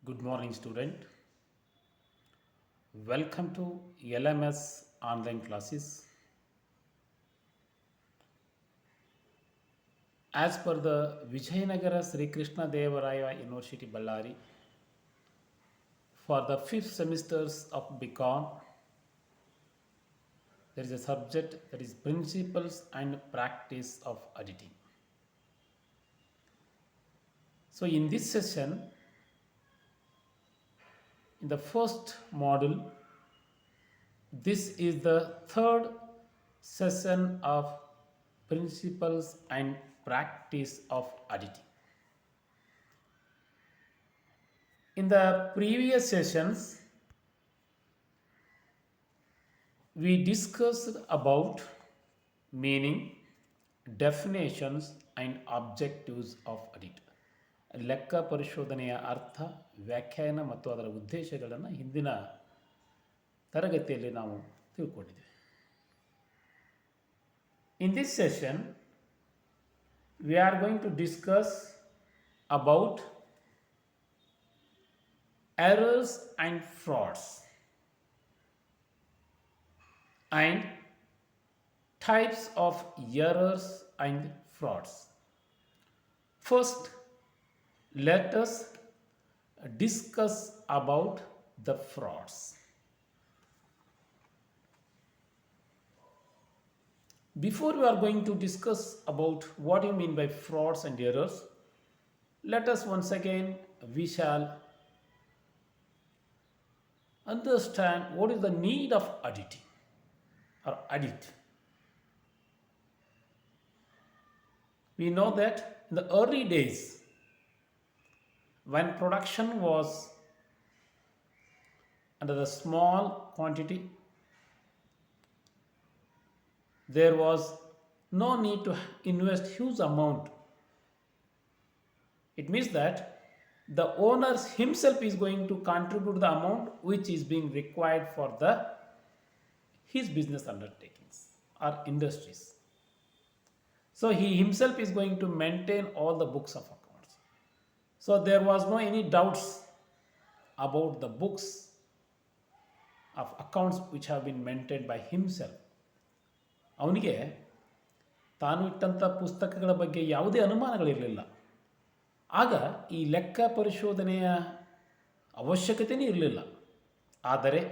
Good morning, student. Welcome to LMS online classes. As per the Vijayanagara Sri Krishna Devaraya University Ballari, for the fifth semesters of BCom, there is a subject that is Principles and Practice of Auditing. So, in this session, in the first module, this is the third session of Principles and Practice of Auditing. In the previous sessions, we discussed about meaning, definitions and objectives of audit. ಲೆಕ್ಕ ಪರಿಶೋಧನೆಯ ಅರ್ಥ, ವ್ಯಾಖ್ಯಾನ ಮತ್ತು ಅದರ ಉದ್ದೇಶಗಳನ್ನು ಹಿಂದಿನ ತರಗತಿಯಲ್ಲಿ ನಾವು ತಿಳ್ಕೊಂಡಿದ್ದೇವೆ. In this session, we are going to discuss about errors and frauds and types of errors and frauds. First, let us discuss about the frauds. Before we are going to discuss about what you mean by frauds and errors, let us once again we shall understand what is the need of auditing or audit. We know that in the early days, when production was under the small quantity, there was no need to invest huge amount. It means that the owner himself is going to contribute the amount which is being required for his business undertakings or industries. So he himself is going to maintain all the books of accounts. So there was no any doubts about the books of accounts which have been maintained by himself. ಅವನಿಗೆ ತಾನು ಇಟ್ಟಂಥ ಪುಸ್ತಕಗಳ ಬಗ್ಗೆ ಯಾವುದೇ ಅನುಮಾನಗಳಿರಲಿಲ್ಲ. ಆಗ ಈ ಲೆಕ್ಕ ಪರಿಶೋಧನೆಯ ಅವಶ್ಯಕತೆಯೇ ಇರಲಿಲ್ಲ. ಆದರೆ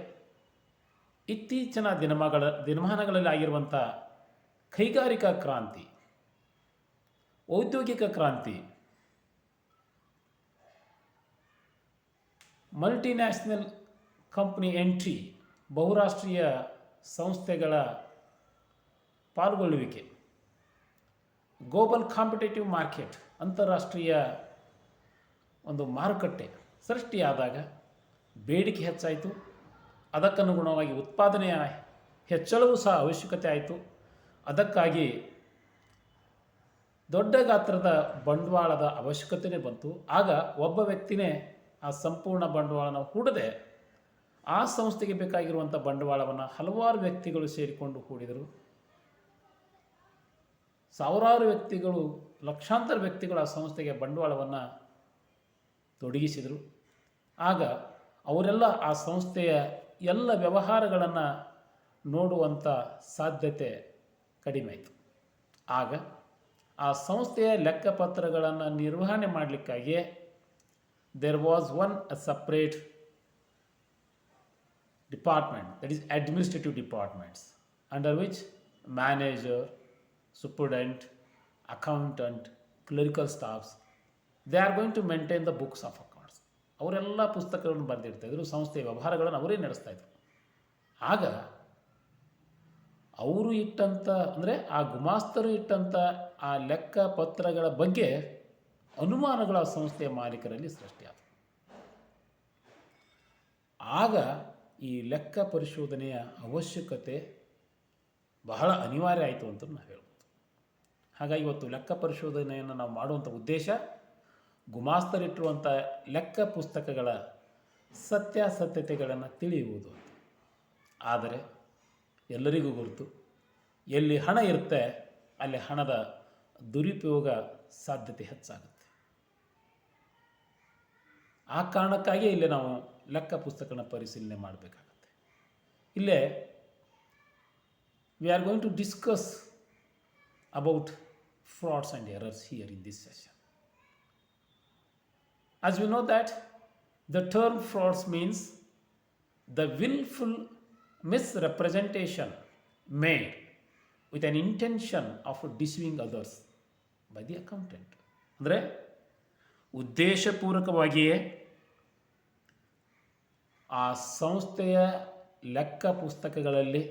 ಇತ್ತೀಚಿನ ದಿನಮಾನಗಳಲ್ಲಿ ಆಗಿರುವಂಥ ಕೈಗಾರಿಕಾ ಕ್ರಾಂತಿ, ಔದ್ಯೋಗಿಕ ಕ್ರಾಂತಿ, ಮಲ್ಟಿನ್ಯಾಷನಲ್ ಕಂಪ್ನಿ ಎಂಟ್ರಿ, ಬಹುರಾಷ್ಟ್ರೀಯ ಸಂಸ್ಥೆಗಳ ಪಾಲ್ಗೊಳ್ಳುವಿಕೆ, ಗ್ಲೋಬಲ್ ಕಾಂಪಿಟೇಟಿವ್ ಮಾರ್ಕೆಟ್, ಅಂತಾರಾಷ್ಟ್ರೀಯ ಒಂದು ಮಾರುಕಟ್ಟೆ ಸೃಷ್ಟಿಯಾದಾಗ ಬೇಡಿಕೆ ಹೆಚ್ಚಾಯಿತು. ಅದಕ್ಕನುಗುಣವಾಗಿ ಉತ್ಪಾದನೆಯ ಹೆಚ್ಚಳವೂ ಸಹ ಅವಶ್ಯಕತೆ ಆಯಿತು. ಅದಕ್ಕಾಗಿ ದೊಡ್ಡ ಗಾತ್ರದ ಬಂಡವಾಳದ ಅವಶ್ಯಕತೆಯೇ ಬಂತು. ಆಗ ಒಬ್ಬ ವ್ಯಕ್ತಿನೇ ಆ ಸಂಪೂರ್ಣ ಬಂಡವಾಳನ ಹೂಡದೆ ಆ ಸಂಸ್ಥೆಗೆ ಬೇಕಾಗಿರುವಂಥ ಬಂಡವಾಳವನ್ನು ಹಲವಾರು ವ್ಯಕ್ತಿಗಳು ಸೇರಿಕೊಂಡು ಹೂಡಿದರು. ಸಾವಿರಾರು ವ್ಯಕ್ತಿಗಳು, ಲಕ್ಷಾಂತರ ವ್ಯಕ್ತಿಗಳು ಆ ಸಂಸ್ಥೆಗೆ ಬಂಡವಾಳವನ್ನು ತೊಡಗಿಸಿದರು. ಆಗ ಅವರೆಲ್ಲ ಆ ಸಂಸ್ಥೆಯ ಎಲ್ಲ ವ್ಯವಹಾರಗಳನ್ನು ನೋಡುವಂಥ ಸಾಧ್ಯತೆ ಕಡಿಮೆ ಆಯಿತು. ಆಗ ಆ ಸಂಸ್ಥೆಯ ಲೆಕ್ಕಪತ್ರಗಳನ್ನು ನಿರ್ವಹಣೆ ಮಾಡಲಿಕ್ಕಾಗಿ there was one separate department, that is administrative departments, under which manager, superintendent, accountant, clerical staffs, they are going to maintain the books of accounts. ಅವರೆಲ್ಲ ಪುಸ್ತಕಗಳನ್ನು ಬರೆದಿರ್ತಾಯಿದ್ರು, ಸಂಸ್ಥೆಯ ವ್ಯವಹಾರಗಳನ್ನು ಅವರೇ ನಡೆಸ್ತಾಯಿದ್ರು. ಆಗ ಅವರು ಇಟ್ಟಂಥ ಅಂದರೆ ಆ ಗುಮಾಸ್ತರು ಇಟ್ಟಂಥ ಆ ಲೆಕ್ಕ ಪತ್ರಗಳ ಬಗ್ಗೆ ಅನುಮಾನಗಳ ಸಂಸ್ಥೆಯ ಮಾಲೀಕರಲ್ಲಿ ಸೃಷ್ಟಿಯಾದವು. ಆಗ ಈ ಲೆಕ್ಕ ಪರಿಶೋಧನೆಯ ಅವಶ್ಯಕತೆ ಬಹಳ ಅನಿವಾರ್ಯ ಆಯಿತು ಅಂತ ನಾವು ಹೇಳ್ಬೋದು. ಹಾಗಾಗಿ ಇವತ್ತು ಲೆಕ್ಕ ಪರಿಶೋಧನೆಯನ್ನು ನಾವು ಮಾಡುವಂಥ ಉದ್ದೇಶ ಗುಮಾಸ್ತರಿಟ್ಟಿರುವಂಥ ಲೆಕ್ಕ ಪುಸ್ತಕಗಳ ಸತ್ಯಾಸತ್ಯತೆಗಳನ್ನು ತಿಳಿಯುವುದು ಅಂತ. ಆದರೆ ಎಲ್ಲರಿಗೂ ಗೊತ್ತು, ಎಲ್ಲಿ ಹಣ ಇರುತ್ತೆ ಅಲ್ಲಿ ಹಣದ ದುರುಪಯೋಗ ಸಾಧ್ಯತೆ ಹೆಚ್ಚಾಗುತ್ತೆ. ಆ ಕಾರಣಕ್ಕಾಗಿ ಇಲ್ಲೇ ನಾವು ಲೆಕ್ಕ ಪುಸ್ತಕನ ಪರಿಶೀಲನೆ ಮಾಡಬೇಕಾಗತ್ತೆ. ಇಲ್ಲೇ we are going to discuss about frauds and errors here in this session. As we know that the term frauds means the willful misrepresentation made with an intention of deceiving others by the accountant. ಅಂದರೆ ಉದ್ದೇಶಪೂರ್ವಕವಾಗಿಯೇ ಆ ಸಂಸ್ಥೆಯ ಲೆಕ್ಕ ಪುಸ್ತಕಗಳಲ್ಲಿ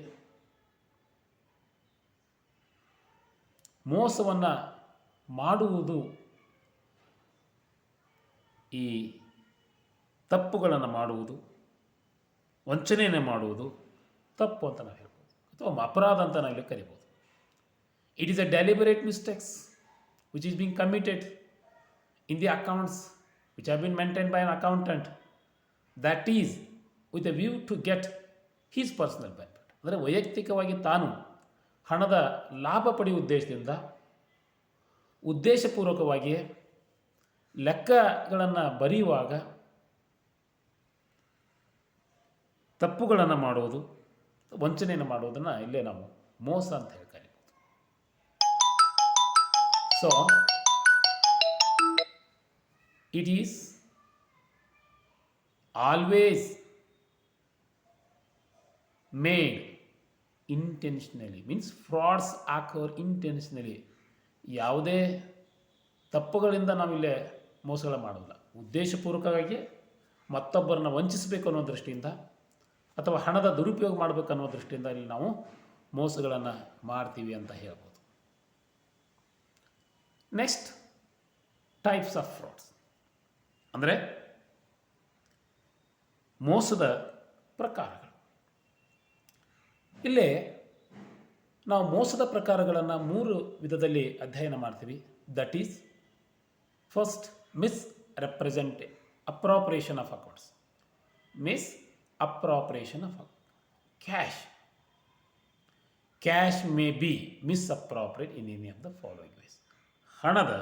ಮೋಸವನ್ನು ಮಾಡುವುದು, ಈ ತಪ್ಪುಗಳನ್ನು ಮಾಡುವುದು, ವಂಚನೆಯನ್ನು ಮಾಡುವುದು ತಪ್ಪು ಅಂತ ನಾವು ಹೇಳ್ಬೋದು, ಅಥವಾ ಅಪರಾಧ ಅಂತ ನಾವು ಇಲ್ಲಿ ಕರಿಬೋದು. It is a deliberate mistakes which is being committed in the accounts which have been maintain by an accountant that is with a view to get his personal benefit. ಅಂದರೆ ವೈಯಕ್ತಿಕವಾಗಿ ತಾನು ಹಣದ ಲಾಭ ಪಡೆಯುವ ಉದ್ದೇಶದಿಂದ ಉದ್ದೇಶಪೂರ್ವಕವಾಗಿ ಲೆಕ್ಕಗಳನ್ನು ಬರೆಯುವಾಗ ತಪ್ಪುಗಳನ್ನು ಮಾಡುವುದು, ವಂಚನೆಯನ್ನು ಮಾಡುವುದನ್ನು ಇಲ್ಲೇ ನಾವು ಮೋಸ ಅಂತ ಹೇಳಿ ಕರೀಬೋದು. So it is always made intentionally, means frauds occur intentionally. ಯಾವುದೇ ತಪ್ಪುಗಳಿಂದ ನಾವಿಲ್ಲೇ ಮೋಸಗಳ ಮಾಡೋಲ್ಲ. ಉದ್ದೇಶಪೂರ್ವಕವಾಗಿ ಮತ್ತೊಬ್ಬರನ್ನು ವಂಚಿಸಬೇಕು ಅನ್ನೋ ದೃಷ್ಟಿಯಿಂದ ಅಥವಾ ಹಣದ ದುರುಪಯೋಗ ಮಾಡಬೇಕು ಅನ್ನೋ ದೃಷ್ಟಿಯಿಂದ ಇಲ್ಲಿ ನಾವು ಮೋಸಗಳನ್ನು ಮಾಡ್ತೀವಿ ಅಂತ ಹೇಳ್ಬೋದು. ನೆಕ್ಸ್ಟ್, ಟೈಪ್ಸ್ ಆಫ್ ಫ್ರಾಡ್ಸ್ ಅಂದರೆ ಮೋಸದ ಪ್ರಕಾರಗಳು. ಇಲ್ಲೇ ನಾವು ಮೋಸದ ಪ್ರಕಾರಗಳನ್ನು 3 ವಿಧದಲ್ಲಿ ಅಧ್ಯಯನ ಮಾಡ್ತೀವಿ. That is first, appropriation of accounts. Appropriation of cash. Cash may be misappropriate in any of the following ways. ಹಣದ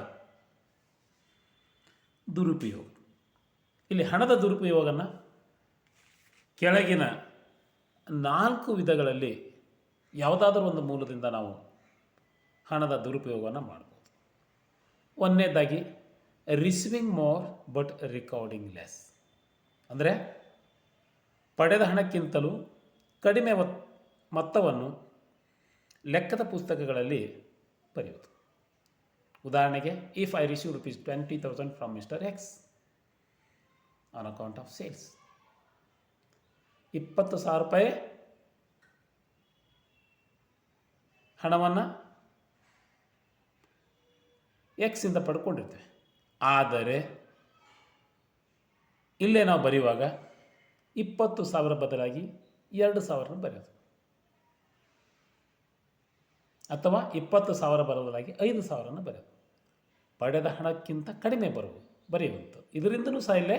ದುರುಪಯೋಗ. ಇಲ್ಲಿ ಹಣದ ದುರುಪಯೋಗವನ್ನು ಕೆಳಗಿನ 4 ವಿಧಗಳಲ್ಲಿ ಯಾವುದಾದ್ರೂ ಒಂದು ಮೂಲದಿಂದ ನಾವು ಹಣದ ದುರುಪಯೋಗವನ್ನು ಮಾಡ್ಬೋದು. ಒಂದನೇದಾಗಿ receiving more but recording less. ಅಂದರೆ ಪಡೆದ ಹಣಕ್ಕಿಂತಲೂ ಕಡಿಮೆ ಮೊತ್ತವನ್ನು ಲೆಕ್ಕದ ಪುಸ್ತಕಗಳಲ್ಲಿ ಬರೆಯುವುದು. ಉದಾಹರಣೆಗೆ, if I receive ₹20,000 from mister X on account of sales. 20,000 ರೂಪಾಯಿ ಹಣವನ್ನು ಎಕ್ಸಿಂದ ಪಡ್ಕೊಂಡಿರ್ತೇವೆ. ಆದರೆ ಇಲ್ಲೇ ನಾವು ಬರೆಯುವಾಗ 20,000 ಬದಲಾಗಿ 2,000 ಬರೆಯೋದು, ಅಥವಾ 20,000 ಬದಲಾಗಿ 5,000 ಬರೆಯೋದು. ಪಡೆದ ಹಣಕ್ಕಿಂತ ಕಡಿಮೆ ಬರೆಯುವಂಥದ್ದು. ಇದರಿಂದಲೂ ಸಹ ಇಲ್ಲೇ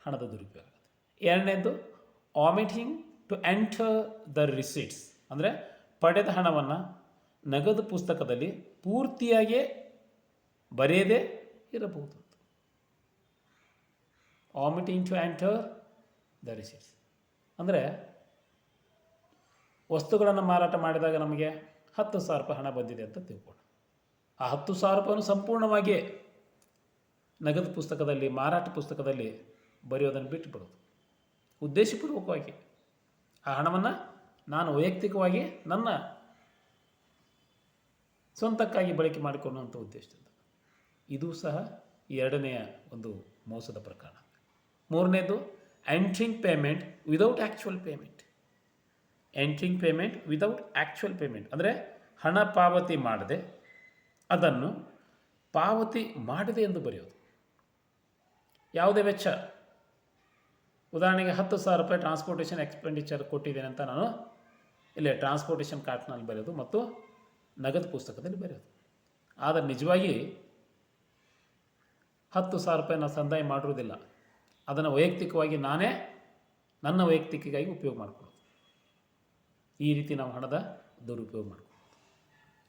ಹಣದ ದುರುಪಯೋಗ ಆಗುತ್ತೆ. ಎರಡನೇದು, ಆಮಿಟಿಂಗ್ ಟು ಎಂಟರ್ ದ ರಿಸೀಟ್ಸ್. ಅಂದರೆ ಪಡೆದ ಹಣವನ್ನು ನಗದು ಪುಸ್ತಕದಲ್ಲಿ ಪೂರ್ತಿಯಾಗಿ ಬರೆಯದೇ ಇರಬಹುದು. ಆಮಿಟಿಂಗ್ ಟು ಎಂಟರ್ ದ ರಿಸೀಟ್ಸ್ ಅಂದರೆ ವಸ್ತುಗಳನ್ನು ಮಾರಾಟ ಮಾಡಿದಾಗ ನಮಗೆ 10,000 ರೂಪಾಯಿ ಹಣ ಬಂದಿದೆ ಅಂತ ತಿಳ್ಕೊಂಡು, ಆ 10,000 ರೂಪಾಯಿನೂ ಸಂಪೂರ್ಣವಾಗಿ ನಗದು ಪುಸ್ತಕದಲ್ಲಿ, ಮಾರಾಟ ಪುಸ್ತಕದಲ್ಲಿ ಬರೆಯೋದನ್ನು ಬಿಟ್ಟುಬಿಡೋದು. ಉದ್ದೇಶಪೂರ್ವಕವಾಗಿ ಆ ಹಣವನ್ನು ನಾನು ವೈಯಕ್ತಿಕವಾಗಿ ನನ್ನ ಸ್ವಂತಕ್ಕಾಗಿ ಬಳಕೆ ಮಾಡಿಕೊಳ್ಳುವಂಥ ಉದ್ದೇಶದಿಂದ. ಇದು ಸಹ ಎರಡನೆಯ ಒಂದು ಮೋಸದ ಪ್ರಕಾರ. ಮೂರನೇದು, entering payment without actual payment. Entering payment without actual payment ಅಂದರೆ ಹಣ ಪಾವತಿ ಮಾಡದೆ ಅದನ್ನು ಪಾವತಿ ಮಾಡಿದೆ ಎಂದು ಬರೆಯೋದು. ಯಾವುದೇ ವೆಚ್ಚ, ಉದಾಹರಣೆಗೆ 10,000 ರೂಪಾಯಿ ಟ್ರಾನ್ಸ್ಪೋರ್ಟೇಷನ್ ಎಕ್ಸ್ಪೆಂಡಿಚರ್ ಕೊಟ್ಟಿದ್ದೇನೆ ಅಂತ ನಾನು ಇಲ್ಲೇ ಟ್ರಾನ್ಸ್ಪೋರ್ಟೇಷನ್ ಕಾರ್ಟ್ನಲ್ಲಿ ಬರೆಯೋದು ಮತ್ತು ನಗದು ಪುಸ್ತಕದಲ್ಲಿ ಬರೆಯೋದು. ಆದರೆ ನಿಜವಾಗಿ 10,000 ರೂಪಾಯಿ ನಾನು ಸಂದಾಯ ಮಾಡಿರೋದಿಲ್ಲ, ಅದನ್ನು ವೈಯಕ್ತಿಕವಾಗಿ ನಾನೇ ನನ್ನ ವೈಯಕ್ತಿಕವಾಗಿ ಉಪಯೋಗ ಮಾಡಿಕೊಳ್ಳೋದು. ಈ ರೀತಿ ನಾವು ಹಣದ ದುರುಪಯೋಗ ಮಾಡ್ಕೊಳ್ಳೋದು.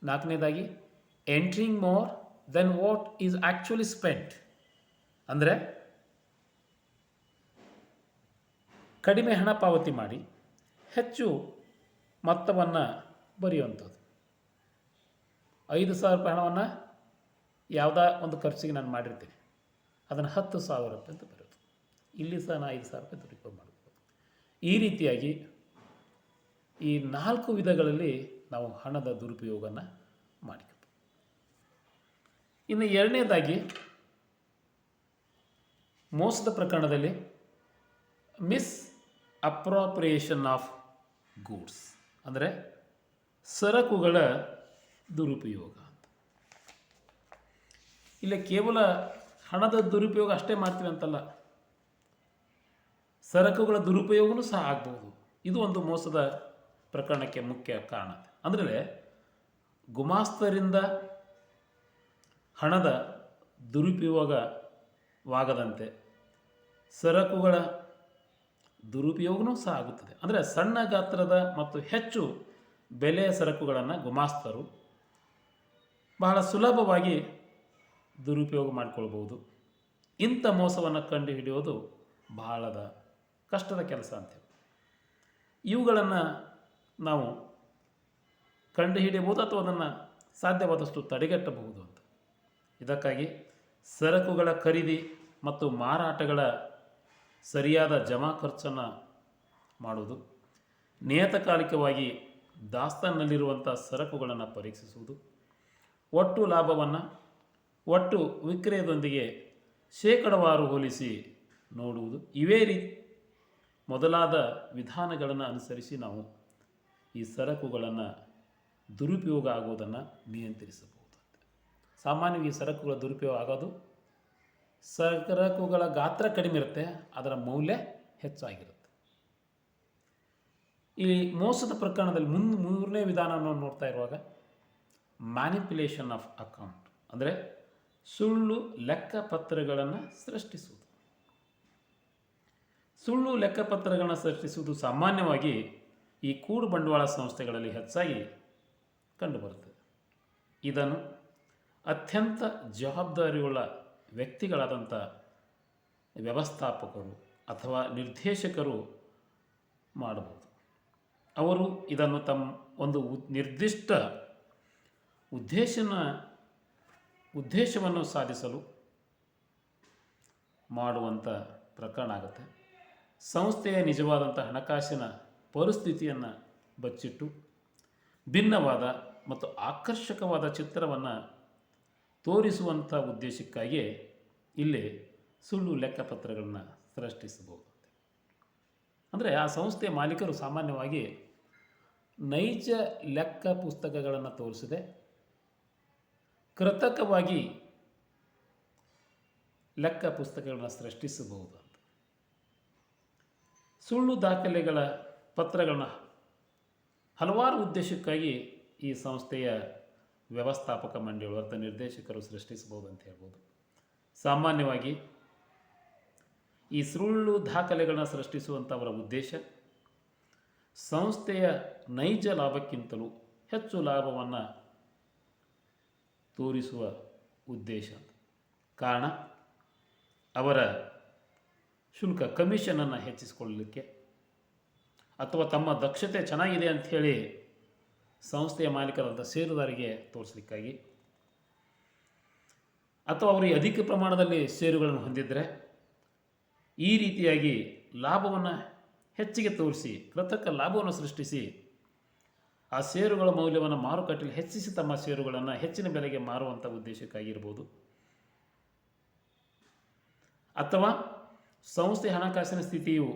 ನಾಲ್ಕನೇದಾಗಿ, entering more than what is actually spent. ಅಂದರೆ ಕಡಿಮೆ ಹಣ ಪಾವತಿ ಮಾಡಿ ಹೆಚ್ಚು ಮೊತ್ತವನ್ನು ಬರೆಯುವಂಥದ್ದು. 5,000 ರೂಪಾಯಿ ಹಣವನ್ನು ಯಾವುದೋ ಒಂದು ಖರ್ಚಿಗೆ ನಾನು ಮಾಡಿರ್ತೀನಿ, ಅದನ್ನು 10,000 ರೂಪಾಯಿ ಅಂತ ಬರೋದು. ಇಲ್ಲಿ ಸಹ ನಾನು 5,000 ರೂಪಾಯಿ ದುರುಪಯೋಗ ಮಾಡ್ಬೋದು. ಈ ರೀತಿಯಾಗಿ ಈ 4 ವಿಧಗಳಲ್ಲಿ ನಾವು ಹಣದ ದುರುಪಯೋಗನ ಮಾಡಿಕೊಳ್ಬೋದು. ಇನ್ನು ಎರಡನೇದಾಗಿ ಮೋಸದ ಪ್ರಕರಣದಲ್ಲಿ ಮಿಸ್ ಅಪ್ರಾಪ್ರಿಯೇಷನ್ ಆಫ್ ಗೂಡ್ಸ್, ಅಂದರೆ ಸರಕುಗಳ ದುರುಪಯೋಗ ಅಂತ. ಇಲ್ಲಿ ಕೇವಲ ಹಣದ ದುರುಪಯೋಗ ಅಷ್ಟೇ ಮಾಡ್ತೀವಿ ಅಂತಲ್ಲ, ಸರಕುಗಳ ದುರುಪಯೋಗವೂ ಸಹ ಆಗ್ಬೋದು. ಇದು ಒಂದು ಮೋಸದ ಪ್ರಕರಣಕ್ಕೆ ಮುಖ್ಯ ಕಾರಣ. ಅಂದರೆ ಗುಮಾಸ್ತರಿಂದ ಹಣದ ದುರುಪಯೋಗವಾಗದಂತೆ ಸರಕುಗಳ ದುರುಪಯೋಗವೂ ಸಹ ಆಗುತ್ತದೆ. ಅಂದರೆ ಸಣ್ಣ ಗಾತ್ರದ ಮತ್ತು ಹೆಚ್ಚು ಬೆಲೆಯ ಸರಕುಗಳನ್ನು ಗುಮಾಸ್ತರು ಬಹಳ ಸುಲಭವಾಗಿ ದುರುಪಯೋಗ ಮಾಡಿಕೊಳ್ಬೋದು. ಇಂಥ ಮೋಸವನ್ನು ಕಂಡುಹಿಡಿಯೋದು ಬಹಳದ ಕಷ್ಟದ ಕೆಲಸ ಅಂತೇಳಿ. ಇವುಗಳನ್ನು ನಾವು ಕಂಡುಹಿಡಿಯಬಹುದು ಅಥವಾ ಅದನ್ನು ಸಾಧ್ಯವಾದಷ್ಟು ತಡೆಗಟ್ಟಬಹುದು ಅಂತ. ಇದಕ್ಕಾಗಿ ಸರಕುಗಳ ಖರೀದಿ ಮತ್ತು ಮಾರಾಟಗಳ ಸರಿಯಾದ ಜಮಾ ಖರ್ಚನ್ನು ಮಾಡುವುದು, ನಿಯತಕಾಲಿಕವಾಗಿ ದಾಸ್ತಾನಲ್ಲಿರುವಂಥ ಸರಕುಗಳನ್ನು ಪರೀಕ್ಷಿಸುವುದು, ಒಟ್ಟು ಲಾಭವನ್ನು ಒಟ್ಟು ವಿಕ್ರಯದೊಂದಿಗೆ ಶೇಕಡವಾರು ಹೋಲಿಸಿ ನೋಡುವುದು, ಇವೇ ಮೊದಲಾದ ವಿಧಾನಗಳನ್ನು ಅನುಸರಿಸಿ ನಾವು ಈ ಸರಕುಗಳನ್ನು ದುರುಪಯೋಗ ಆಗುವುದನ್ನು ನಿಯಂತ್ರಿಸಬಹುದು. ಸಾಮಾನ್ಯವಾಗಿ ಸರಕುಗಳ ದುರುಪಯೋಗ ಆಗೋದು ಸರಕುಗಳ ಗಾತ್ರ ಕಡಿಮೆ ಇರುತ್ತೆ, ಅದರ ಮೌಲ್ಯ ಹೆಚ್ಚಾಗಿರುತ್ತೆ. ಈ ಮೋಸದ ಪ್ರಕರಣದಲ್ಲಿ ಮೂರನೇ ವಿಧಾನವನ್ನು ನೋಡ್ತಾ ಇರುವಾಗ ಮ್ಯಾನಿಪ್ಯುಲೇಷನ್ ಆಫ್ ಅಕೌಂಟ್, ಅಂದರೆ ಸುಳ್ಳು ಲೆಕ್ಕಪತ್ರಗಳನ್ನು ಸೃಷ್ಟಿಸುವುದು. ಸುಳ್ಳು ಲೆಕ್ಕಪತ್ರಗಳನ್ನು ಸೃಷ್ಟಿಸುವುದು ಸಾಮಾನ್ಯವಾಗಿ ಈ ಕೂಡು ಬಂಡವಾಳ ಸಂಸ್ಥೆಗಳಲ್ಲಿ ಹೆಚ್ಚಾಗಿ ಕಂಡುಬರುತ್ತದೆ. ಇದನ್ನು ಅತ್ಯಂತ ಜವಾಬ್ದಾರಿಯುಳ್ಳ ವ್ಯಕ್ತಿಗಳಾದಂಥ ವ್ಯವಸ್ಥಾಪಕರು ಅಥವಾ ನಿರ್ದೇಶಕರು ಮಾಡಬಹುದು. ಅವರು ಇದನ್ನು ತಮ್ಮ ಒಂದು ನಿರ್ದಿಷ್ಟ ಉದ್ದೇಶವನ್ನು ಸಾಧಿಸಲು ಮಾಡುವಂಥ ಪ್ರಕರಣ ಆಗುತ್ತೆ. ಸಂಸ್ಥೆಯ ನಿಜವಾದಂಥ ಹಣಕಾಸಿನ ಪರಿಸ್ಥಿತಿಯನ್ನು ಬಚ್ಚಿಟ್ಟು ಭಿನ್ನವಾದ ಮತ್ತು ಆಕರ್ಷಕವಾದ ಚಿತ್ರವನ್ನು ತೋರಿಸುವಂಥ ಉದ್ದೇಶಕ್ಕಾಗಿಯೇ ಇಲ್ಲಿ ಸುಳ್ಳು ಲೆಕ್ಕಪತ್ರಗಳನ್ನು ಸೃಷ್ಟಿಸಬಹುದು. ಅಂದರೆ ಆ ಸಂಸ್ಥೆಯ ಮಾಲೀಕರು ಸಾಮಾನ್ಯವಾಗಿ ನೈಜ ಲೆಕ್ಕ ಪುಸ್ತಕಗಳನ್ನು ತೋರಿಸದೆ ಕೃತಕವಾಗಿ ಲೆಕ್ಕ ಪುಸ್ತಕಗಳನ್ನು ಸೃಷ್ಟಿಸಬಹುದು ಅಂತ. ಸುಳ್ಳು ದಾಖಲೆಗಳ ಪತ್ರಗಳನ್ನು ಹಲವಾರು ಉದ್ದೇಶಕ್ಕಾಗಿ ಈ ಸಂಸ್ಥೆಯ ವ್ಯವಸ್ಥಾಪಕ ಮಂಡಳಿಗಳು ಅಥವಾ ನಿರ್ದೇಶಕರು ಸೃಷ್ಟಿಸಬಹುದು ಅಂತ ಹೇಳ್ಬೋದು. ಸಾಮಾನ್ಯವಾಗಿ ಈ ಸುಳ್ಳು ದಾಖಲೆಗಳನ್ನು ಸೃಷ್ಟಿಸುವಂಥವರ ಉದ್ದೇಶ ಸಂಸ್ಥೆಯ ನೈಜ ಲಾಭಕ್ಕಿಂತಲೂ ಹೆಚ್ಚು ಲಾಭವನ್ನು ತೋರಿಸುವ ಉದ್ದೇಶ. ಕಾರಣ ಅವರ ಶುಲ್ಕ ಕಮಿಷನನ್ನು ಹೆಚ್ಚಿಸಿಕೊಳ್ಳಲಿಕ್ಕೆ ಅಥವಾ ತಮ್ಮ ದಕ್ಷತೆ ಚೆನ್ನಾಗಿದೆ ಅಂಥೇಳಿ ಸಂಸ್ಥೆಯ ಮಾಲೀಕರಾದಂಥ ಷೇರುದಾರಿಗೆ ತೋರಿಸಲಿಕ್ಕಾಗಿ, ಅಥವಾ ಅವರಿಗೆ ಅಧಿಕ ಪ್ರಮಾಣದಲ್ಲಿ ಷೇರುಗಳನ್ನು ಹೊಂದಿದ್ದರೆ ಈ ರೀತಿಯಾಗಿ ಲಾಭವನ್ನು ಹೆಚ್ಚಿಗೆ ತೋರಿಸಿ ಕೃತಕ ಲಾಭವನ್ನು ಸೃಷ್ಟಿಸಿ ಆ ಷೇರುಗಳ ಮೌಲ್ಯವನ್ನು ಮಾರುಕಟ್ಟೆಯಲ್ಲಿ ಹೆಚ್ಚಿಸಿ ತಮ್ಮ ಷೇರುಗಳನ್ನು ಹೆಚ್ಚಿನ ಬೆಲೆಗೆ ಮಾರುವಂಥ ಉದ್ದೇಶಕ್ಕಾಗಿರ್ಬೋದು. ಅಥವಾ ಸಂಸ್ಥೆ ಹಣಕಾಸಿನ ಸ್ಥಿತಿಯು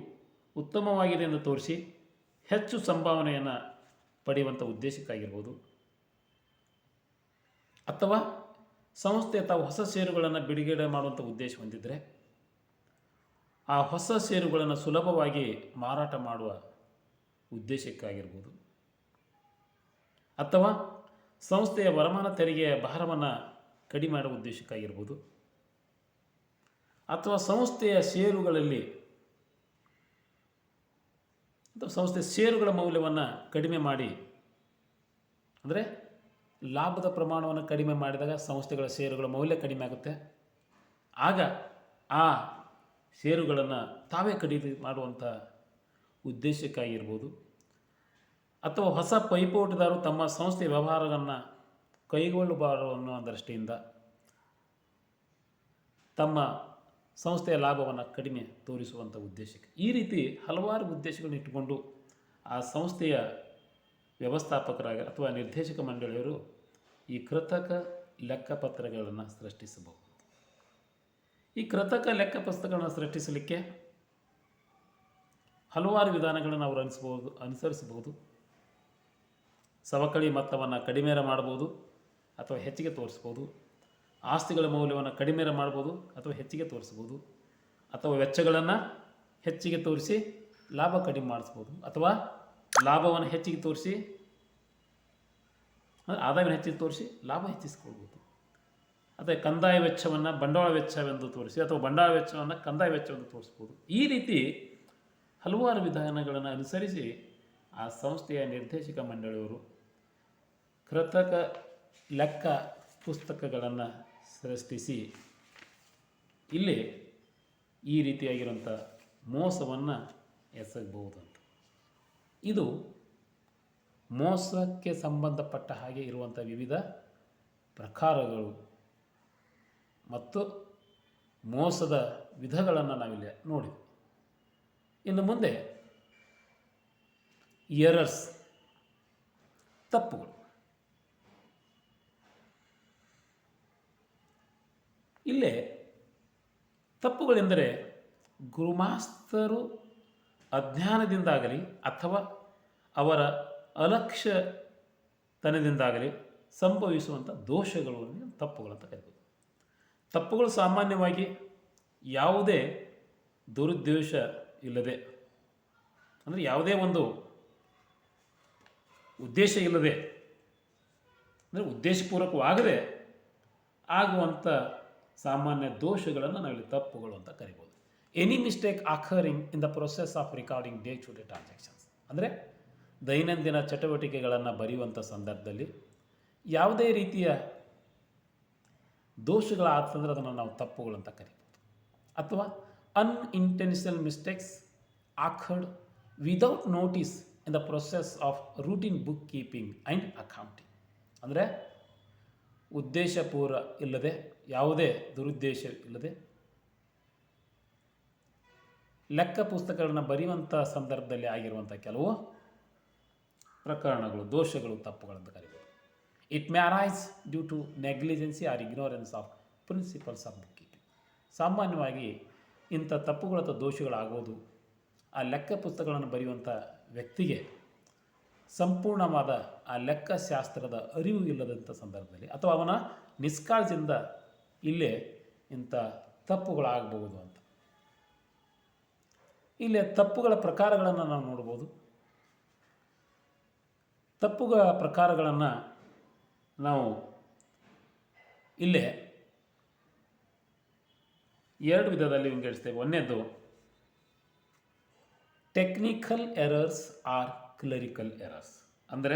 ಉತ್ತಮವಾಗಿದೆ ಎಂದು ತೋರಿಸಿ ಹೆಚ್ಚು ಸಂಭಾವನೆಯನ್ನು ಪಡೆಯುವಂಥ ಉದ್ದೇಶಕ್ಕಾಗಿರ್ಬೋದು. ಅಥವಾ ಸಂಸ್ಥೆ ತಾವು ಹೊಸ ಷೇರುಗಳನ್ನು ಬಿಡುಗಡೆ ಮಾಡುವಂಥ ಉದ್ದೇಶ ಹೊಂದಿದ್ದರೆ ಆ ಹೊಸ ಷೇರುಗಳನ್ನು ಸುಲಭವಾಗಿ ಮಾರಾಟ ಮಾಡುವ ಉದ್ದೇಶಕ್ಕಾಗಿರ್ಬೋದು. ಅಥವಾ ಸಂಸ್ಥೆಯ ವರಮಾನ ತೆರಿಗೆಯ ಭಾರವನ್ನು ಕಡಿಮೆ ಮಾಡುವ ಉದ್ದೇಶಕ್ಕಾಗಿರ್ಬೋದು. ಅಥವಾ ಸಂಸ್ಥೆಯ ಷೇರುಗಳಲ್ಲಿ ಅಥವಾ ಸಂಸ್ಥೆಯ ಷೇರುಗಳ ಮೌಲ್ಯವನ್ನು ಕಡಿಮೆ ಮಾಡಿ, ಅಂದರೆ ಲಾಭದ ಪ್ರಮಾಣವನ್ನು ಕಡಿಮೆ ಮಾಡಿದಾಗ ಸಂಸ್ಥೆಗಳ ಷೇರುಗಳ ಮೌಲ್ಯ ಕಡಿಮೆ ಆಗುತ್ತೆ. ಆಗ ಆ ಷೇರುಗಳನ್ನು ತಾವೇ ಖರೀದಿ ಮಾಡುವಂಥ ಉದ್ದೇಶಕ್ಕಾಗಿರ್ಬೋದು, ಅಥವಾ ಹೊಸ ಪೈಪೋಟಿದಾರರು ತಮ್ಮ ಸಂಸ್ಥೆಯ ವ್ಯವಹಾರವನ್ನು ಕೈಗೊಳ್ಳಬಾರದು ಅನ್ನೋ ದೃಷ್ಟಿಯಿಂದ ತಮ್ಮ ಸಂಸ್ಥೆಯ ಲಾಭವನ್ನು ಕಡಿಮೆ ತೋರಿಸುವಂಥ ಉದ್ದೇಶಕ್ಕೆ, ಈ ರೀತಿ ಹಲವಾರು ಉದ್ದೇಶಗಳನ್ನು ಇಟ್ಟುಕೊಂಡು ಆ ಸಂಸ್ಥೆಯ ವ್ಯವಸ್ಥಾಪಕರಾಗಿ ಅಥವಾ ನಿರ್ದೇಶಕ ಮಂಡಳಿಯವರು ಈ ಕೃತಕ ಲೆಕ್ಕಪತ್ರಗಳನ್ನು ಸೃಷ್ಟಿಸಬಹುದು. ಈ ಕೃತಕ ಲೆಕ್ಕಪತ್ರಗಳನ್ನು ಸೃಷ್ಟಿಸಲಿಕ್ಕೆ ಹಲವಾರು ವಿಧಾನಗಳನ್ನು ಅವರು ಅನುಸರಿಸಬಹುದು. ಸವಕಳಿ ಮೊತ್ತವನ್ನು ಕಡಿಮೆ ಮಾಡಬಹುದು ಅಥವಾ ಹೆಚ್ಚಿಗೆ ತೋರಿಸ್ಬೋದು. ಆಸ್ತಿಗಳ ಮೌಲ್ಯವನ್ನು ಕಡಿಮೆ ಮಾಡ್ಬೋದು ಅಥವಾ ಹೆಚ್ಚಿಗೆ ತೋರಿಸ್ಬೋದು. ಅಥವಾ ವೆಚ್ಚಗಳನ್ನು ಹೆಚ್ಚಿಗೆ ತೋರಿಸಿ ಲಾಭ ಕಡಿಮೆ ಮಾಡಿಸ್ಬೋದು. ಅಥವಾ ಲಾಭವನ್ನು ಹೆಚ್ಚಿಗೆ ತೋರಿಸಿ ಆದಾಯವನ್ನು ಹೆಚ್ಚಿಗೆ ತೋರಿಸಿ ಲಾಭ ಹೆಚ್ಚಿಸ್ಕೊಳ್ಬೋದು. ಅಥವಾ ಕಂದಾಯ ವೆಚ್ಚವನ್ನು ಬಂಡವಾಳ ವೆಚ್ಚವೆಂದು ತೋರಿಸಿ ಅಥವಾ ಬಂಡವಾಳ ವೆಚ್ಚವನ್ನು ಕಂದಾಯ ವೆಚ್ಚವೆಂದು ತೋರಿಸ್ಬೋದು. ಈ ರೀತಿ ಹಲವಾರು ವಿಧಾನಗಳನ್ನು ಅನುಸರಿಸಿ ಆ ಸಂಸ್ಥೆಯ ನಿರ್ದೇಶಕ ಮಂಡಳಿಯವರು ಕೃತಕ ಲೆಕ್ಕ ಪುಸ್ತಕಗಳನ್ನು ಸೃಷ್ಟಿಸಿ ಇಲ್ಲಿ ಈ ರೀತಿಯಾಗಿರುವಂಥ ಮೋಸವನ್ನು ಎಸಗಬಹುದಂತ. ಇದು ಮೋಸಕ್ಕೆ ಸಂಬಂಧಪಟ್ಟ ಹಾಗೆ ಇರುವಂಥ ವಿವಿಧ ಪ್ರಕಾರಗಳು ಮತ್ತು ಮೋಸದ ವಿಧಗಳನ್ನು ನಾವಿಲ್ಲಿ ನೋಡಿದ್ವಿ. ಇನ್ನು ಮುಂದೆ ಎರರ್ಸ್, ತಪ್ಪುಗಳು. ಇಲ್ಲೇ ತಪ್ಪುಗಳೆಂದರೆ ಗುಮಾಸ್ತರು ಅಜ್ಞಾನದಿಂದಾಗಲಿ ಅಥವಾ ಅವರ ಅಲಕ್ಷ್ಯತನದಿಂದಾಗಲಿ ಸಂಭವಿಸುವಂಥ ದೋಷಗಳು ತಪ್ಪುಗಳಂತ ಕರೀಬೋದು. ತಪ್ಪುಗಳು ಸಾಮಾನ್ಯವಾಗಿ ಯಾವುದೇ ದುರುದ್ದೇಶ ಇಲ್ಲದೆ, ಅಂದರೆ ಯಾವುದೇ ಒಂದು ಉದ್ದೇಶ ಇಲ್ಲದೆ, ಅಂದರೆ ಉದ್ದೇಶಪೂರ್ವಕವಾಗದೆ ಆಗುವಂಥ ಸಾಮಾನ್ಯ ದೋಷಗಳನ್ನು ನಾವಿಲ್ಲಿ ತಪ್ಪುಗಳು ಅಂತ ಕರಿಬೋದು. Any mistake occurring in the process of recording day to day transactions, ಅಂದರೆ ದೈನಂದಿನ ಚಟುವಟಿಕೆಗಳನ್ನು ಬರೆಯುವಂಥ ಸಂದರ್ಭದಲ್ಲಿ ಯಾವುದೇ ರೀತಿಯ ದೋಷಗಳಾಗ್ತಂದ್ರೆ ಅದನ್ನು ನಾವು ತಪ್ಪುಗಳು ಅಂತ ಕರಿಬೋದು. ಅಥವಾ unintentional mistakes occurred without notice in the process of routine bookkeeping and accounting, ಅಂದರೆ ಉದ್ದೇಶಪೂರ್ವ ಇಲ್ಲದೆ, ಯಾವುದೇ ದುರುದ್ದೇಶ ಇಲ್ಲದೆ ಲೆಕ್ಕ ಪುಸ್ತಕಗಳನ್ನು ಬರೆಯುವಂಥ ಸಂದರ್ಭದಲ್ಲಿ ಆಗಿರುವಂಥ ಕೆಲವು ಪ್ರಕರಣಗಳು, ದೋಷಗಳು, ತಪ್ಪುಗಳನ್ನು ಕರೀಬೋದು. It may arise due to negligence or ignorance of principles of bookkeeping. ಸಾಮಾನ್ಯವಾಗಿ ಇಂಥ ತಪ್ಪುಗಳ ಅಥವಾ ದೋಷಗಳಾಗೋದು ಆ ಲೆಕ್ಕ ಪುಸ್ತಕಗಳನ್ನು ಬರೆಯುವಂಥ ವ್ಯಕ್ತಿಗೆ ಸಂಪೂರ್ಣವಾದ ಆ ಲೆಕ್ಕಶಾಸ್ತ್ರದ ಅರಿವು ಇಲ್ಲದಂಥ ಸಂದರ್ಭದಲ್ಲಿ ಅಥವಾ ಅವನ ನಿಷ್ಕಾಳಜಿಯಿಂದ ಇಲ್ಲೇ ಇಂಥ ತಪ್ಪುಗಳಾಗಬಹುದು ಅಂತ. ಇಲ್ಲೇ ತಪ್ಪುಗಳ ಪ್ರಕಾರಗಳನ್ನು ನಾವು ನೋಡ್ಬೋದು. ತಪ್ಪುಗಳ ಪ್ರಕಾರಗಳನ್ನು ನಾವು ಇಲ್ಲೇ ಎರಡು ವಿಧದಲ್ಲಿ ವಿಂಗಡಿಸ್ತೇವೆ. ಒಂದನೇದು technical errors or clerical errors, ಅಂದರೆ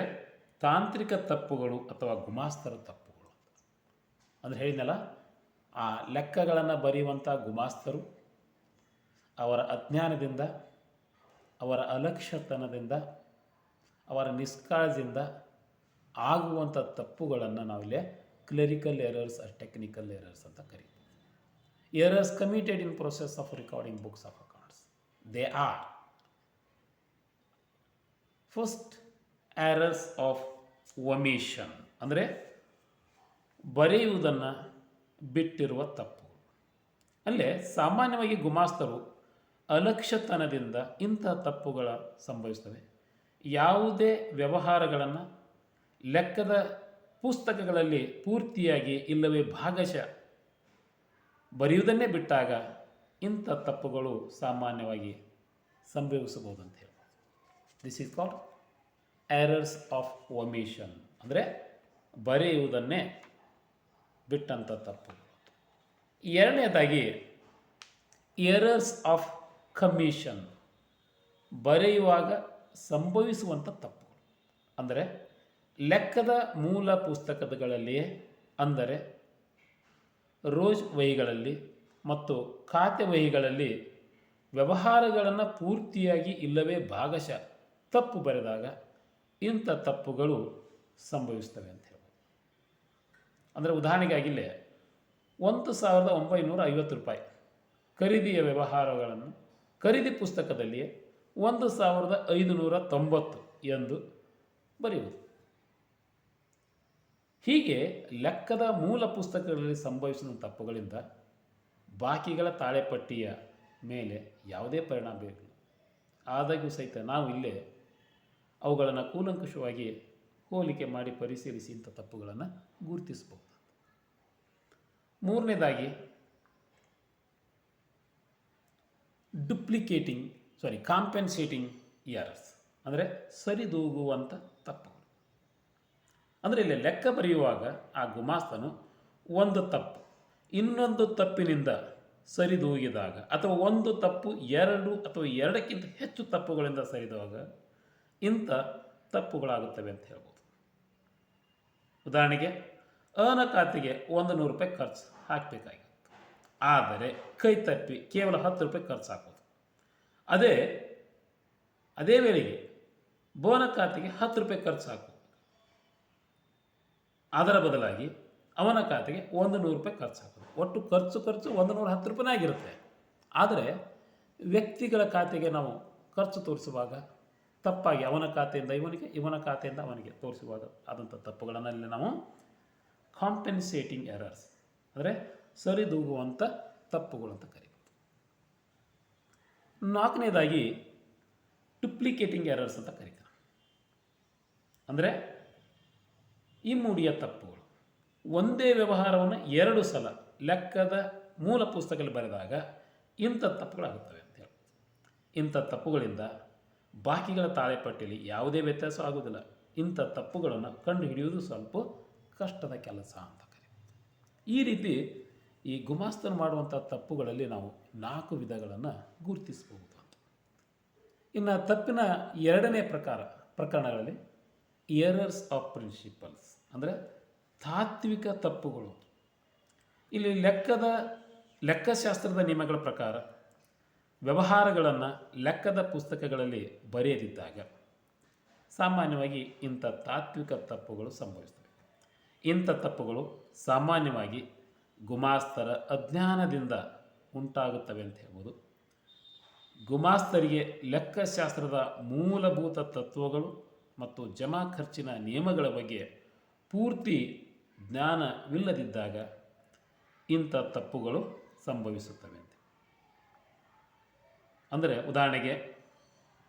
ತಾಂತ್ರಿಕ ತಪ್ಪುಗಳು ಅಥವಾ ಗುಮಾಸ್ತರ ತಪ್ಪುಗಳು. ಅಂದರೆ ಹೇಳಿದ್ನಲ್ಲ, ಆ ಲೆಕ್ಕಗಳನ್ನು ಬರೆಯುವಂಥ ಗುಮಾಸ್ತರು ಅವರ ಅಜ್ಞಾನದಿಂದ, ಅವರ ಅಲಕ್ಷ್ಯತನದಿಂದ, ಅವರ ನಿಷ್ಕಾಳಜಿಯಿಂದ ಆಗುವಂಥ ತಪ್ಪುಗಳನ್ನು ನಾವಿಲ್ಲಿ clerical errors or technical errors ಅಂತ ಕರೀತೀವಿ. Errors committed in process of recording books of accounts, they are first errors of omission, ಅಂದರೆ ಬರೆಯುವುದನ್ನು ಬಿಟ್ಟಿರುವ ತಪ್ಪುಗಳು. ಅಲ್ಲೇ ಸಾಮಾನ್ಯವಾಗಿ ಗುಮಾಸ್ತರು ಅಲಕ್ಷ್ಯತನದಿಂದ ಇಂಥ ತಪ್ಪುಗಳ ಸಂಭವಿಸ್ತವೆ. ಯಾವುದೇ ವ್ಯವಹಾರಗಳನ್ನು ಲೆಕ್ಕದ ಪುಸ್ತಕಗಳಲ್ಲಿ ಪೂರ್ತಿಯಾಗಿ ಇಲ್ಲವೇ ಭಾಗಶಃ ಬರೆಯುವುದನ್ನೇ ಬಿಟ್ಟಾಗ ಇಂಥ ತಪ್ಪುಗಳು ಸಾಮಾನ್ಯವಾಗಿ ಸಂಭವಿಸಬಹುದು ಅಂತ ಹೇಳ್ಬೋದು. This is called errors of omission, ಅಂದರೆ ಬರೆಯುವುದನ್ನೇ ಬಿಟ್ಟಂಥ ತಪ್ಪು. ಎರಡನೇದಾಗಿ ಎರರ್ಸ್ ಆಫ್ ಕಮಿಷನ್, ಬರೆಯುವಾಗ ಸಂಭವಿಸುವಂಥ ತಪ್ಪುಗಳು. ಅಂದರೆ ಲೆಕ್ಕದ ಮೂಲ ಪುಸ್ತಕಗಳಲ್ಲಿಯೇ, ಅಂದರೆ ರೋಜ್ ವಹಿಗಳಲ್ಲಿ ಮತ್ತು ಖಾತೆ ವಹಿಗಳಲ್ಲಿ ವ್ಯವಹಾರಗಳನ್ನು ಪೂರ್ತಿಯಾಗಿ ಇಲ್ಲವೇ ಭಾಗಶಃ ತಪ್ಪು ಬರೆದಾಗ ಇಂಥ ತಪ್ಪುಗಳು ಸಂಭವಿಸ್ತವೆ ಅಂತ ಹೇಳ್ಬೋದು. ಅಂದರೆ ಉದಾಹರಣೆಗಾಗಿಲ್ಲೇ 1950 ರೂಪಾಯಿ ಖರೀದಿಯ ವ್ಯವಹಾರಗಳನ್ನು ಖರೀದಿ ಪುಸ್ತಕದಲ್ಲಿಯೇ 1590 ಎಂದು ಬರೆಯುವುದು. ಹೀಗೆ ಲೆಕ್ಕದ ಮೂಲ ಪುಸ್ತಕಗಳಲ್ಲಿ ಸಂಭವಿಸಿದ ತಪ್ಪುಗಳಿಂದ ಬಾಕಿಗಳ ತಾಳೆಪಟ್ಟಿಯ ಮೇಲೆ ಯಾವುದೇ ಪರಿಣಾಮ ಬೀರಲಿಲ್ಲ. ಆದಾಗ್ಯೂ ಸಹಿತ ನಾವು ಇಲ್ಲೇ ಅವುಗಳನ್ನು ಕೂಲಂಕುಷವಾಗಿ ಹೋಲಿಕೆ ಮಾಡಿ ಪರಿಶೀಲಿಸಿ ಇಂಥ ತಪ್ಪುಗಳನ್ನು ಗುರುತಿಸಬಹುದು. ಮೂರನೇದಾಗಿ ಕಾಂಪೆನ್ಸೇಟಿಂಗ್ ಎರರ್ಸ್ ಅಂದರೆ ಸರಿದೂಗುವಂಥ ತಪ್ಪುಗಳು. ಅಂದರೆ ಇಲ್ಲಿ ಲೆಕ್ಕ ಬರೆಯುವಾಗ ಆ ಗುಮಾಸ್ತನು ಒಂದು ತಪ್ಪು ಇನ್ನೊಂದು ತಪ್ಪಿನಿಂದ ಸರಿದೂಗಿದಾಗ ಅಥವಾ ಒಂದು ತಪ್ಪು ಎರಡು ಅಥವಾ ಎರಡಕ್ಕಿಂತ ಹೆಚ್ಚು ತಪ್ಪುಗಳಿಂದ ಸರಿದಾಗ ಇಂಥ ತಪ್ಪುಗಳಾಗುತ್ತವೆ ಅಂತ ಹೇಳ್ಬೋದು. ಉದಾಹರಣೆಗೆ ಅನ ಖಾತೆಗೆ 100 ರೂಪಾಯಿ ಖರ್ಚು ಹಾಕಬೇಕಾಗಿತ್ತು, ಆದರೆ ಕೈ ತಪ್ಪಿ ಕೇವಲ 10 ರೂಪಾಯಿ ಖರ್ಚು ಹಾಕೋದು. ಅದೇ ವೇಳೆಗೆ ಬೋನ ಖಾತೆಗೆ 10 ರೂಪಾಯಿ ಖರ್ಚು ಹಾಕೋದು, ಅದರ ಬದಲಾಗಿ ಅವನ ಖಾತೆಗೆ 100 ರೂಪಾಯಿ ಖರ್ಚು ಹಾಕೋದು. ಒಟ್ಟು ಖರ್ಚು 110 ರೂಪಾಯಿನೇ ಆಗಿರುತ್ತೆ. ಆದರೆ ವ್ಯಕ್ತಿಗಳ ಖಾತೆಗೆ ನಾವು ಖರ್ಚು ತೋರಿಸುವಾಗ ತಪ್ಪಾಗಿ ಅವನ ಖಾತೆಯಿಂದ ಇವನಿಗೆ, ಇವನ ಖಾತೆಯಿಂದ ಅವನಿಗೆ ತೋರಿಸುವಾಗ ಆದಂಥ ತಪ್ಪುಗಳನ್ನಲ್ಲಿ ನಾವು ಕಾಂಪೆನ್ಸೇಟಿಂಗ್ ಎರರ್ಸ್ ಅಂದರೆ ಸರಿದೂಗುವಂಥ ತಪ್ಪುಗಳು ಅಂತ ಕರೀಬೋದು. ನಾಲ್ಕನೇದಾಗಿ ಡುಪ್ಲಿಕೇಟಿಂಗ್ ಎರರ್ಸ್ ಅಂತ ಕರೀತಾರೆ. ಅಂದರೆ ಇಮ್ಮುಡಿಯ ತಪ್ಪುಗಳು. ಒಂದೇ ವ್ಯವಹಾರವನ್ನು 2 ಸಲ ಲೆಕ್ಕದ ಮೂಲ ಪುಸ್ತಕದಲ್ಲಿ ಬರೆದಾಗ ಇಂಥ ತಪ್ಪುಗಳಾಗುತ್ತವೆ ಅಂತ ಹೇಳ್ಬೋದು. ಇಂಥ ತಪ್ಪುಗಳಿಂದ ಬಾಕಿಗಳ ತಾಳೆಪಟ್ಟಿಯಲ್ಲಿ ಯಾವುದೇ ವ್ಯತ್ಯಾಸ ಆಗುವುದಿಲ್ಲ. ಇಂಥ ತಪ್ಪುಗಳನ್ನು ಕಂಡುಹಿಡಿಯುವುದು ಸ್ವಲ್ಪ ಕಷ್ಟದ ಕೆಲಸ ಅಂತ ಕರೀಬೋದು. ಈ ರೀತಿ ಈ ಗುಮಾಸ್ತರು ಮಾಡುವಂಥ ತಪ್ಪುಗಳಲ್ಲಿ ನಾವು 4 ವಿಧಗಳನ್ನು ಗುರುತಿಸಬಹುದು ಅಂತ. ಇನ್ನು ತಪ್ಪಿನ 2ನೇ ಪ್ರಕರಣಗಳಲ್ಲಿ ಎರರ್ಸ್ ಆಫ್ ಪ್ರಿನ್ಸಿಪಲ್ಸ್ ಅಂದರೆ ತಾತ್ವಿಕ ತಪ್ಪುಗಳು. ಇಲ್ಲಿ ಲೆಕ್ಕಶಾಸ್ತ್ರದ ನಿಯಮಗಳ ಪ್ರಕಾರ ವ್ಯವಹಾರಗಳನ್ನು ಲೆಕ್ಕದ ಪುಸ್ತಕಗಳಲ್ಲಿ ಬರೆಯದಿದ್ದಾಗ ಸಾಮಾನ್ಯವಾಗಿ ಇಂಥ ತಾತ್ವಿಕ ತಪ್ಪುಗಳು ಸಂಭವಿಸ್ತವೆ. ಇಂಥ ತಪ್ಪುಗಳು ಸಾಮಾನ್ಯವಾಗಿ ಗುಮಾಸ್ತರ ಅಜ್ಞಾನದಿಂದ ಉಂಟಾಗುತ್ತವೆ ಅಂತ ಹೇಳ್ಬೋದು. ಗುಮಾಸ್ತರಿಗೆ ಲೆಕ್ಕಶಾಸ್ತ್ರದ ಮೂಲಭೂತ ತತ್ವಗಳು ಮತ್ತು ಜಮಾ ಖರ್ಚಿನ ನಿಯಮಗಳ ಬಗ್ಗೆ ಪೂರ್ತಿ ಜ್ಞಾನವಿಲ್ಲದಿದ್ದಾಗ ಇಂಥ ತಪ್ಪುಗಳು ಸಂಭವಿಸುತ್ತವೆ ಅಂತ. ಅಂದರೆ ಉದಾಹರಣೆಗೆ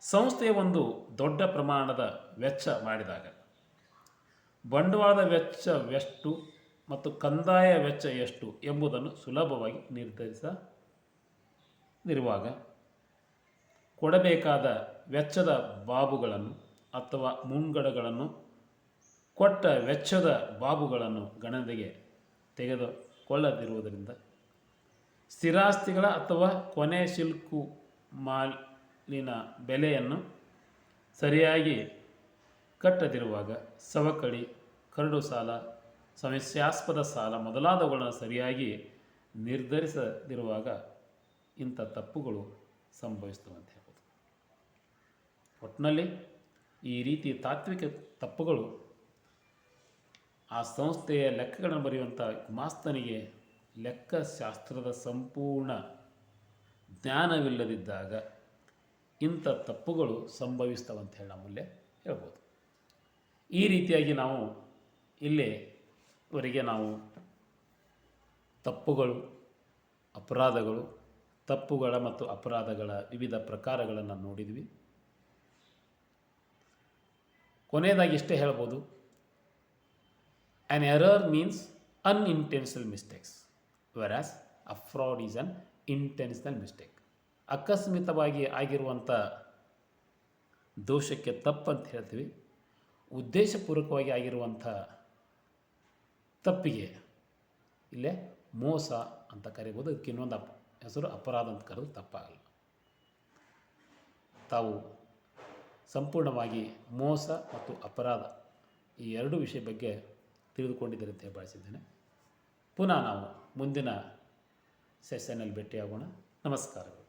ಸಂಸ್ಥೆಯ ಒಂದು ದೊಡ್ಡ ಪ್ರಮಾಣದ ವೆಚ್ಚ ಮಾಡಿದಾಗ ಬಂಡವಾಳದ ವೆಚ್ಚವೆಷ್ಟು ಮತ್ತು ಕಂದಾಯ ವೆಚ್ಚ ಎಷ್ಟು ಎಂಬುದನ್ನು ಸುಲಭವಾಗಿ ನಿರ್ಧರಿಸದಿರುವಾಗ ಕೊಡಬೇಕಾದ ವೆಚ್ಚದ ಬಾಬುಗಳನ್ನು ಅಥವಾ ಮುಂಗಡಗಳನ್ನು ಕೊಟ್ಟ ವೆಚ್ಚದ ಬಾಬುಗಳನ್ನು ಗಣನೆಗೆ ತೆಗೆದುಕೊಳ್ಳದಿರುವುದರಿಂದ ಸ್ಥಿರಾಸ್ತಿಗಳ ಅಥವಾ ಕೊನೆ ಶಿಲ್ಕು ಮಾಲಿನ ಬೆಲೆಯನ್ನು ಸರಿಯಾಗಿ ಕಟ್ಟದಿರುವಾಗ ಸವಕಳಿ, ಕರಡು ಸಾಲ, ಸಮಸ್ಯಾಸ್ಪದ ಸಾಲ ಮೊದಲಾದವುಗಳನ್ನು ಸರಿಯಾಗಿ ನಿರ್ಧರಿಸದಿರುವಾಗ ಇಂಥ ತಪ್ಪುಗಳು ಸಂಭವಿಸ್ತವೆ ಅಂತ ಹೇಳ್ಬೋದು. ಒಟ್ಟಿನಲ್ಲಿ ಈ ರೀತಿ ತಾತ್ವಿಕ ತಪ್ಪುಗಳು ಆ ಸಂಸ್ಥೆಯ ಲೆಕ್ಕಗಳನ್ನು ಬರೆಯುವಂಥ ಗುಮಾಸ್ತನಿಗೆ ಲೆಕ್ಕಶಾಸ್ತ್ರದ ಸಂಪೂರ್ಣ ಜ್ಞಾನವಿಲ್ಲದಿದ್ದಾಗ ಇಂಥ ತಪ್ಪುಗಳು ಸಂಭವಿಸ್ತವಂತ ಹೇಳಿ ನಮ್ಮಲ್ಲೇ ಹೇಳ್ಬೋದು. ಈ ರೀತಿಯಾಗಿ ನಾವು ಇಲ್ಲಿವರೆಗೆ ನಾವು ತಪ್ಪುಗಳು, ಅಪರಾಧಗಳು, ತಪ್ಪುಗಳ ಮತ್ತು ಅಪರಾಧಗಳ ವಿವಿಧ ಪ್ರಕಾರಗಳನ್ನು ನೋಡಿದ್ವಿ. ಕೊನೆಯದಾಗಿ ಇಷ್ಟೇ ಹೇಳ್ಬೋದು, an error means unintentional mistakes whereas a fraud is an intentional mistake. ಅಕಸ್ಮಿತವಾಗಿ ಆಗಿರುವಂಥ ದೋಷಕ್ಕೆ ತಪ್ಪಂತ ಹೇಳ್ತೀವಿ. ಉದ್ದೇಶಪೂರ್ವಕವಾಗಿ ಆಗಿರುವಂಥ ತಪ್ಪಿಗೆ ಇಲ್ಲೇ ಮೋಸ ಅಂತ ಕರಿಬೋದು. ಅದಕ್ಕೆ ಇನ್ನೊಂದು ಹೆಸರು ಅಪರಾಧ ಅಂತ ಕರೆದು ತಪ್ಪಾಗಲ್ಲ. ತಾವು ಸಂಪೂರ್ಣವಾಗಿ ಮೋಸ ಮತ್ತು ಅಪರಾಧ ಈ 2 ವಿಷಯ ಬಗ್ಗೆ ತಿಳಿದುಕೊಂಡಿದ್ದಾರೆ ಅಂತ ಭಾವಿಸಿದ್ದೇನೆ. ಪುನಃ ನಾವು ಮುಂದಿನ ಸೆಷನ್ನಲ್ಲಿ ಭೇಟಿಯಾಗೋಣ. ನಮಸ್ಕಾರಗಳು.